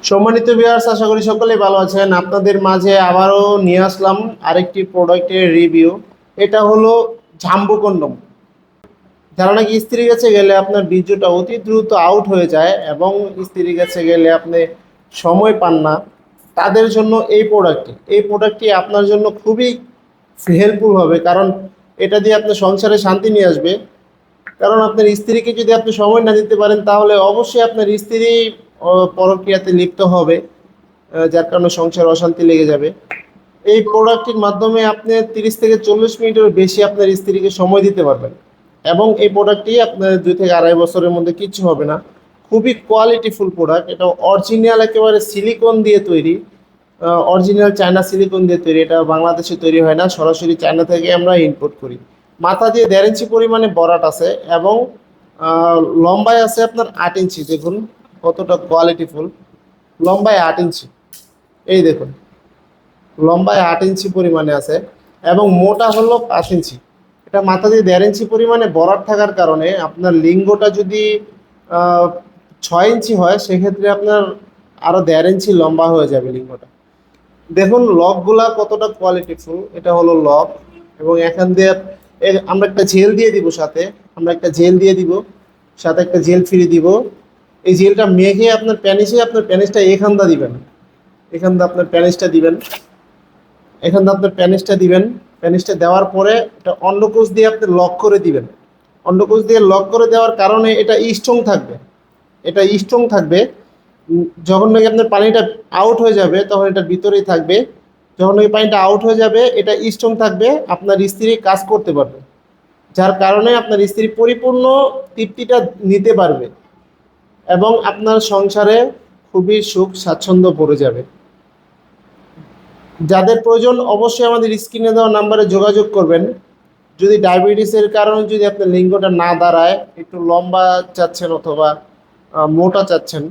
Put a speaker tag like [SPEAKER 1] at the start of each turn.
[SPEAKER 1] সম্মানিত ভিউয়ার্স, আশা করি সকলেই ভালো আছেন। আপনাদের মাঝে আবারও নিয়ে আসলাম আরেকটি প্রোডাক্টের রিভিউ। এটা হলো জাম্বো কন্ডম। যারা নাকি স্ত্রীর কাছে গেলে আপনার বীর্যটা অতি দ্রুত আউট হয়ে যায় এবং স্ত্রীর কাছে গেলে আপনি সময় পান না, তাদের জন্য এই প্রোডাক্টটি আপনার জন্য খুবই হেল্পফুল হবে। কারণ এটা দিয়ে আপনার সংসারে শান্তি নিয়ে আসবে। কারণ আপনার স্ত্রীকে যদি আপনি সময় না দিতে পারেন, তাহলে অবশ্যই আপনার স্ত্রী পরক্রিয়াতে লিপ্ত হবে, যার কারণে সংসারে অশান্তি লেগে যাবে। এই প্রোডাক্টটির মাধ্যমে আপনি 30 থেকে 40 মিনিটের বেশি আপনার স্ত্রীকে সময় দিতে পারবেন এবং এই প্রোডাক্টটি আপনার 2 থেকে 2.5 বছরের মধ্যে কিচ্ছু হবে না। খুবই কোয়ালিটিফুল প্রোডাক্ট। এটা অরিজিনাল একেবারে সিলিকন দিয়ে তৈরি, অরিজিনাল চায়না সিলিকন দিয়ে তৈরি। এটা বাংলাদেশে তৈরি হয় না, সরাসরি চায়না থেকে আমরা ইম্পোর্ট করি। মাথা দিয়ে 1.5 ইঞ্চি পরিমাণে বরাট আছে এবং লম্বায় আছে আপনার 8 ইঞ্চি। দেখুন কতটা কোয়ালিটিফুল। লম্বায় 8 ইঞ্চি, এই দেখুন লম্বায় 8 ইঞ্চি পরিমাণে আছে এবং মোটা হলো 5 ইঞ্চি। এটা মাথা দিয়ে 1.5 ইঞ্চি পরিমাণে বরাট থাকার কারণে আপনার লিঙ্গটা যদি 6 ইঞ্চি হয়, সেক্ষেত্রে আপনার আরো 1.5 ইঞ্চি লম্বা হয়ে যাবে লিঙ্গটা। দেখুন লকগুলা কতটা কোয়ালিটিফুল। এটা হলো লক এবং এখান দিয়ে আমরা একটা জেল দিয়ে দিব, সাথে একটা জেল ফ্রি দিব। এই জেলটা মেখে আপনার প্যানিসটা এখানটা দিবেন, এখান দিয়ে আপনার প্যানিসটা দিবেন। প্যানিসটা দেওয়ার পরে এটা অন্ডকোষ দিয়ে আপনি লক করে দিবেন। অন্ডকোষ দিয়ে লক করে দেওয়ার কারণে এটা স্ট্রং থাকবে। যখন নাকি আপনার পানিটা আউট হয়ে যাবে, তখন এটা ভিতরেই থাকবে। যখন নাকি পানিটা আউট হয়ে যাবে, এটা স্ট্রং থাকবে, আপনার স্ত্রী কাজ করতে পারবে, যার কারণে আপনার স্ত্রী পরিপূর্ণ তৃপ্তিটা নিতে পারবে এবং আপনার সংসারে খুবই সুখ স্বাচ্ছন্দ্য পড়ে যাবে। যাদের প্রয়োজন অবশ্যই আমাদের স্ক্রিনে দেওয়া নাম্বারে যোগাযোগ করবেন। যদি ডায়াবেটিসের কারণে যদি আপনার লিঙ্গটা না দাঁড়ায়, একটু লম্বা চাচ্ছেন অথবা মোটা চাচ্ছেন,